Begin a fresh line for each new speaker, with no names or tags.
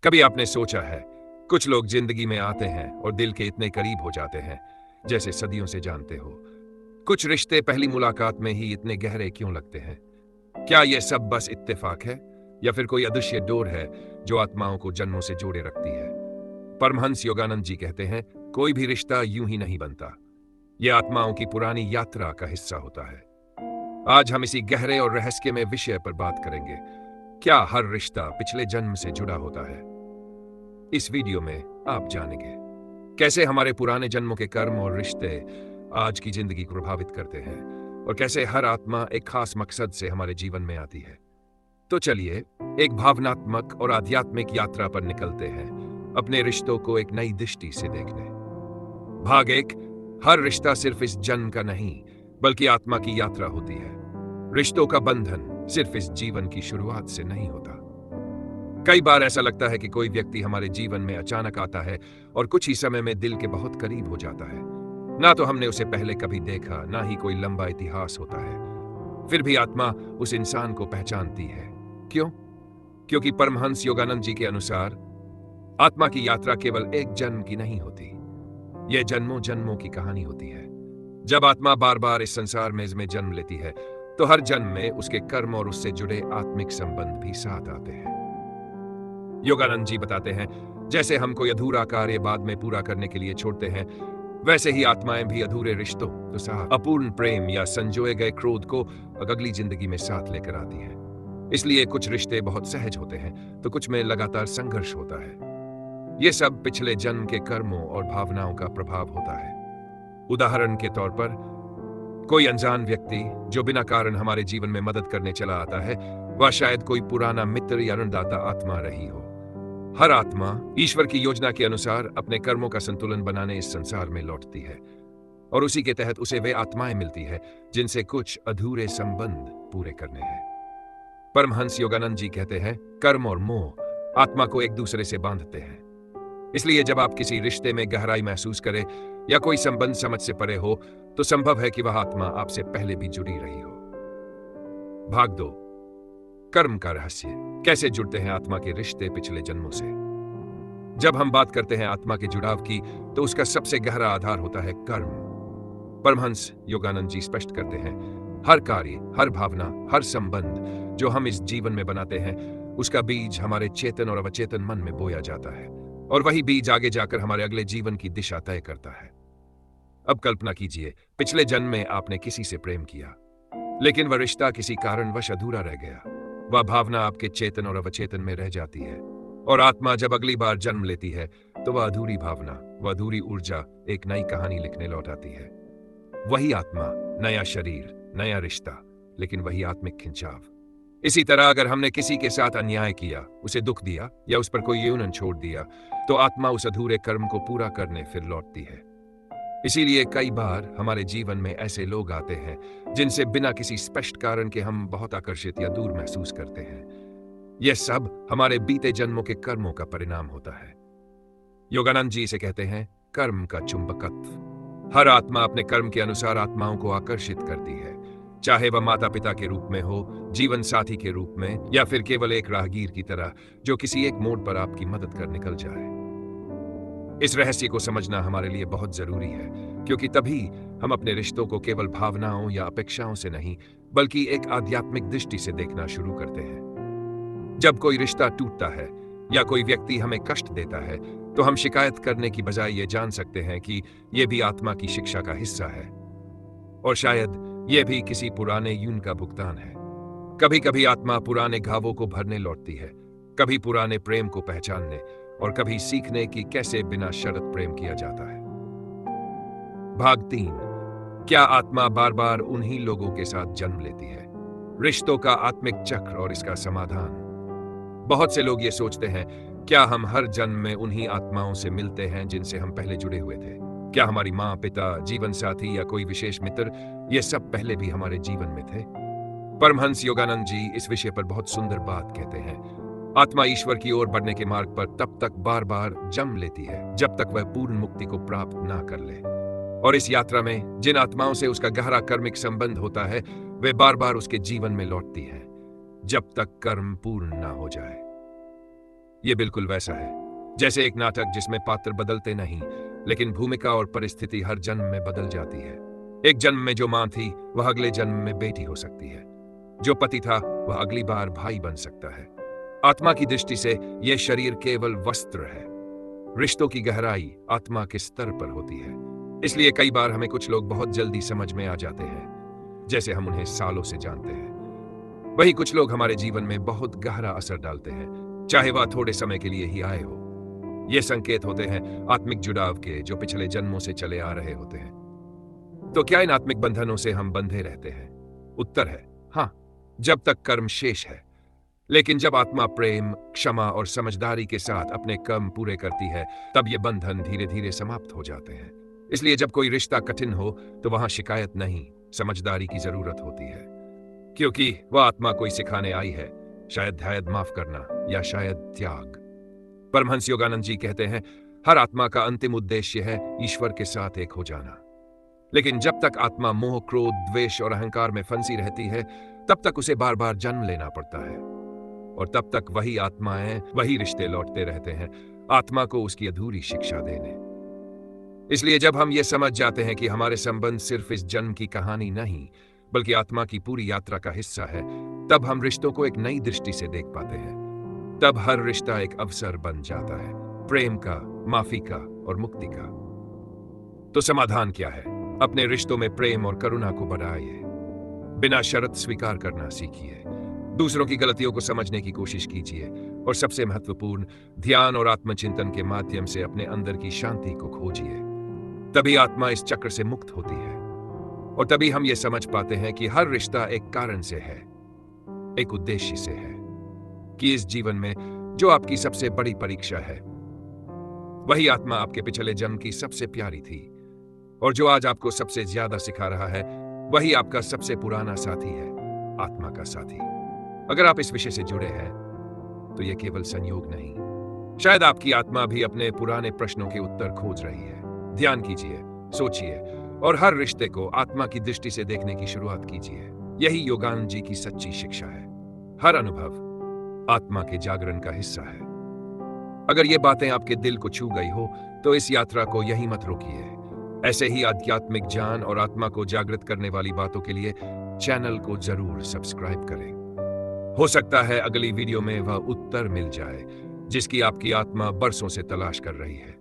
कभी आपने सोचा है, कुछ लोग जिंदगी में आते हैं और दिल के इतने करीब हो जाते हैं जैसे सदियों से जानते हो। कुछ रिश्ते पहली मुलाकात में ही इतने गहरे क्यों लगते हैं? क्या यह सब बस इत्तेफाक है या फिर कोई अदृश्य डोर है जो आत्माओं को जन्मों से जोड़े रखती है? परमहंस योगानंद जी कहते हैं, कोई भी रिश्ता यूं ही नहीं बनता। यह आत्माओं की पुरानी यात्रा का हिस्सा होता है। आज हम इसी गहरे और रहस्यमय विषय पर बात करेंगे। क्या हर रिश्ता पिछले जन्म से जुड़ा होता है? इस वीडियो में आप जानेंगे कैसे हमारे पुराने जन्मों के कर्म और रिश्ते आज की जिंदगी को प्रभावित करते हैं और कैसे हर आत्मा एक खास मकसद से हमारे जीवन में आती है। तो चलिए एक भावनात्मक और आध्यात्मिक यात्रा पर निकलते हैं, अपने रिश्तों को एक नई दृष्टि से देखने। भाग एक, हर रिश्ता सिर्फ इस जन्म का नहीं बल्कि आत्मा की यात्रा होती है। रिश्तों का बंधन सिर्फ इस जीवन की शुरुआत से नहीं होता। कई बार ऐसा लगता है कि कोई व्यक्ति हमारे जीवन में अचानक आता है और कुछ ही समय में दिल के बहुत करीब हो जाता है। ना तो हमने उसे पहले कभी देखा, ना ही कोई लंबा इतिहास होता है। फिर भी आत्मा उस इंसान को पहचानती है। क्यों? क्योंकि परमहंस योगानंद जी के अनुसार आत्मा की यात्रा केवल एक जन्म की नहीं होती, यह जन्मों जन्मों की कहानी होती है। जब आत्मा बार बार इस संसार में जन्म लेती है तो हर जन्म में उसके कर्म और उससे जुड़े आत्मिक संबंध भी साथ आते हैं। योगानंद जी बताते हैं, जैसे हम कोई अधूरा कार्य बाद में पूरा करने के लिए छोड़ते हैं, वैसे ही आत्माएं भी अधूरे रिश्तों, तो अपूर्ण प्रेम या संजोए गए क्रोध को अगली जिंदगी में साथ लेकर आती है। इसलिए कुछ रिश्ते बहुत सहज होते हैं तो कुछ में लगातार संघर्ष होता है। यह सब पिछले जन्म के कर्मों और भावनाओं का प्रभाव होता है। उदाहरण के तौर पर, कोई अनजान व्यक्ति जो बिना कारण हमारे जीवन में मदद करने चला आता है, वह शायद कोई पुराना मित्र या ऋणदाता आत्मा रही हो। हर आत्मा ईश्वर की योजना के अनुसार अपने कर्मों का संतुलन बनाने इस संसार में लौटती है और उसी के तहत उसे वे आत्माएं मिलती है जिनसे कुछ अधूरे संबंध पूरे करने हैं। परमहंस योगानंद जी कहते हैं, कर्म और मोह आत्मा को एक दूसरे से बांधते हैं। इसलिए जब आप किसी रिश्ते में गहराई महसूस करें या कोई संबंध समझ से परे हो, तो संभव है कि वह आत्मा आपसे पहले भी जुड़ी रही हो। भाग दो, कर्म का रहस्य। कैसे जुड़ते हैं आत्मा के रिश्ते पिछले जन्मों से? जब हम बात करते हैं आत्मा के जुड़ाव की, तो उसका सबसे गहरा आधार होता है कर्म। परमहंस योगानंद जी स्पष्ट करते हैं, हर कार्य, हर भावना, हर संबंध जो हम इस जीवन में बनाते हैं, उसका बीज हमारे चेतन और अवचेतन मन में बोया जाता है और वही बीज आगे जाकर हमारे अगले जीवन की दिशा तय करता है। अब कल्पना कीजिए, पिछले जन्म में आपने किसी से प्रेम किया, लेकिन वह रिश्ता किसी कारणवश अधूरा रह गया। वह भावना आपके चेतन और अवचेतन में रह जाती है और आत्मा जब अगली बार जन्म लेती है तो वह अधूरी भावना, वह अधूरी ऊर्जा एक नई कहानी लिखने लौट आती है। वही आत्मा, नया शरीर, नया रिश्ता, लेकिन वही आत्मिक खिंचाव। इसी तरह अगर हमने किसी के साथ अन्याय किया, उसे दुख दिया या उस पर कोई यूनन छोड़ दिया, तो आत्मा उस अधूरे कर्म को पूरा करने फिर लौटती है। इसीलिए कई बार हमारे जीवन में ऐसे लोग आते हैं जिनसे बिना किसी स्पष्ट कारण के हम बहुत आकर्षित या दूर महसूस करते हैं। यह सब हमारे बीते जन्मों के कर्मों का परिणाम होता है। योगानंद जी इसे कहते हैं कर्म का चुंबकत्व। हर आत्मा अपने कर्म के अनुसार आत्माओं को आकर्षित करती है, चाहे वह माता पिता के रूप में हो, जीवन साथी के रूप में, या फिर केवल एक राहगीर की तरह जो किसी एक मोड़ पर आपकी मदद कर निकल जाए। इस रहस्य को समझना हमारे लिए बहुत जरूरी है, क्योंकि तभी हम अपने रिश्तों को केवल भावनाओं या अपेक्षाओं से नहीं बल्कि एक आध्यात्मिक दृष्टि से देखना शुरू करते हैं। जब कोई रिश्ता टूटता है या कोई व्यक्ति हमें कष्ट देता है, तो हम शिकायत करने की बजाय ये जान सकते हैं कि यह भी आत्मा की शिक्षा का हिस्सा है और शायद यह भी किसी पुराने यून का भुगतान है। कभी कभी आत्मा पुराने घावों को भरने लौटती है, कभी पुराने प्रेम को पहचानने और कभी सीखने की कैसे बिना शर्त प्रेम किया जाता है। भाग 3, क्या आत्मा बार बार उन्हीं लोगों के साथ जन्म लेती है? रिश्तों का आत्मिक चक्र और इसका समाधान। बहुत से लोग ये सोचते हैं, क्या हम हर जन्म में उन्हीं आत्माओं से मिलते हैं जिनसे हम पहले जुड़े हुए थे? क्या हमारी माँ, पिता, जीवन साथी या कोई विशेष मित्र, ये सब पहले भी हमारे जीवन में थे? परमहंस योगानंद जी इस विषय पर बहुत सुंदर बात कहते हैं, आत्मा ईश्वर की ओर बढ़ने के मार्ग पर तब तक बार बार जन्म लेती है जब तक वह पूर्ण मुक्ति को प्राप्त ना कर ले। और इस यात्रा में जिन आत्माओं से उसका गहरा कर्मिक संबंध होता है, वे बार बार उसके जीवन में लौटती हैं जब तक कर्म पूर्ण ना हो जाए। ये बिल्कुल वैसा है जैसे एक नाटक जिसमें पात्र बदलते नहीं, लेकिन भूमिका और परिस्थिति हर जन्म में बदल जाती है। एक जन्म में जो मां थी वह अगले जन्म में बेटी हो सकती है, जो पति था वह अगली बार भाई बन सकता है। आत्मा की दृष्टि से यह शरीर केवल वस्त्र है। रिश्तों की गहराई आत्मा के स्तर पर होती है। इसलिए कई बार हमें कुछ लोग बहुत जल्दी समझ में आ जाते हैं, जैसे हम उन्हें सालों से जानते हैं। वही कुछ लोग हमारे जीवन में बहुत गहरा असर डालते हैं, चाहे वह थोड़े समय के लिए ही आए हो। ये संकेत होते हैं आत्मिक जुड़ाव के, जो पिछले जन्मों से चले आ रहे होते हैं। तो क्या इन आत्मिक बंधनों से हम बंधे रहते हैं? उत्तर है हाँ, जब तक कर्म शेष है। लेकिन जब आत्मा प्रेम, क्षमा और समझदारी के साथ अपने कर्म पूरे करती है, तब ये बंधन धीरे धीरे समाप्त हो जाते हैं। इसलिए जब कोई रिश्ता कठिन हो तो वहां शिकायत नहीं, समझदारी की जरूरत होती है, क्योंकि वह आत्मा कोई सिखाने आई है, शायद माफ करना या शायद त्याग। परमहंस योगानंद जी कहते हैं, हर आत्मा का अंतिम उद्देश्य है ईश्वर के साथ एक हो जाना। लेकिन जब तक आत्मा मोह, क्रोध, द्वेष और अहंकार में फंसी रहती है, तब तक उसे बार बार जन्म लेना पड़ता है, और तब तक वही आत्माएं, वही रिश्ते लौटते रहते हैं, आत्मा को उसकी अधूरी शिक्षा देने। इसलिए जब हम ये समझ जाते हैं कि हमारे संबंध सिर्फ इस जन्म की कहानी नहीं, बल्कि आत्मा की पूरी यात्रा का हिस्सा है, तब हम रिश्तों को एक नई दृष्टि से देख पाते हैं। तब हर रिश्ता एक अवसर बन जाता है, प्रेम का, माफी का और मुक्ति का। तो समाधान क्या है? अपने रिश्तों में प्रेम और करुणा को बढ़ाइए, बिना शर्त स्वीकार करना सीखिए, दूसरों की गलतियों को समझने की कोशिश कीजिए, और सबसे महत्वपूर्ण, ध्यान और आत्मचिंतन के माध्यम से अपने अंदर की शांति को खोजिए। तभी आत्मा इस चक्र से मुक्त होती है, और तभी हम ये समझ पाते हैं कि हर रिश्ता एक कारण से है, एक उद्देश्य से है, कि इस जीवन में जो आपकी सबसे बड़ी परीक्षा है, वही आत्मा आपके पिछले जन्म की सबसे प्यारी थी, और जो आज आपको सबसे ज्यादा सिखा रहा है, वही आपका सबसे पुराना साथी है, आत्मा का साथी। अगर आप इस विषय से जुड़े हैं तो यह केवल संयोग नहीं, शायद आपकी आत्मा भी अपने पुराने प्रश्नों के उत्तर खोज रही है। ध्यान कीजिए, सोचिए, और हर रिश्ते को आत्मा की दृष्टि से देखने की शुरुआत कीजिए। यही योगानंद जी की सच्ची शिक्षा है। हर अनुभव आत्मा के जागरण का हिस्सा है। अगर ये बातें आपके दिल को छू गई हो तो इस यात्रा को यहीं मत रोकिए। ऐसे ही आध्यात्मिक ज्ञान और आत्मा को जागृत करने वाली बातों के लिए चैनल को जरूर सब्सक्राइब करें। हो सकता है अगली वीडियो में वह उत्तर मिल जाए जिसकी आपकी आत्मा बरसों से तलाश कर रही है।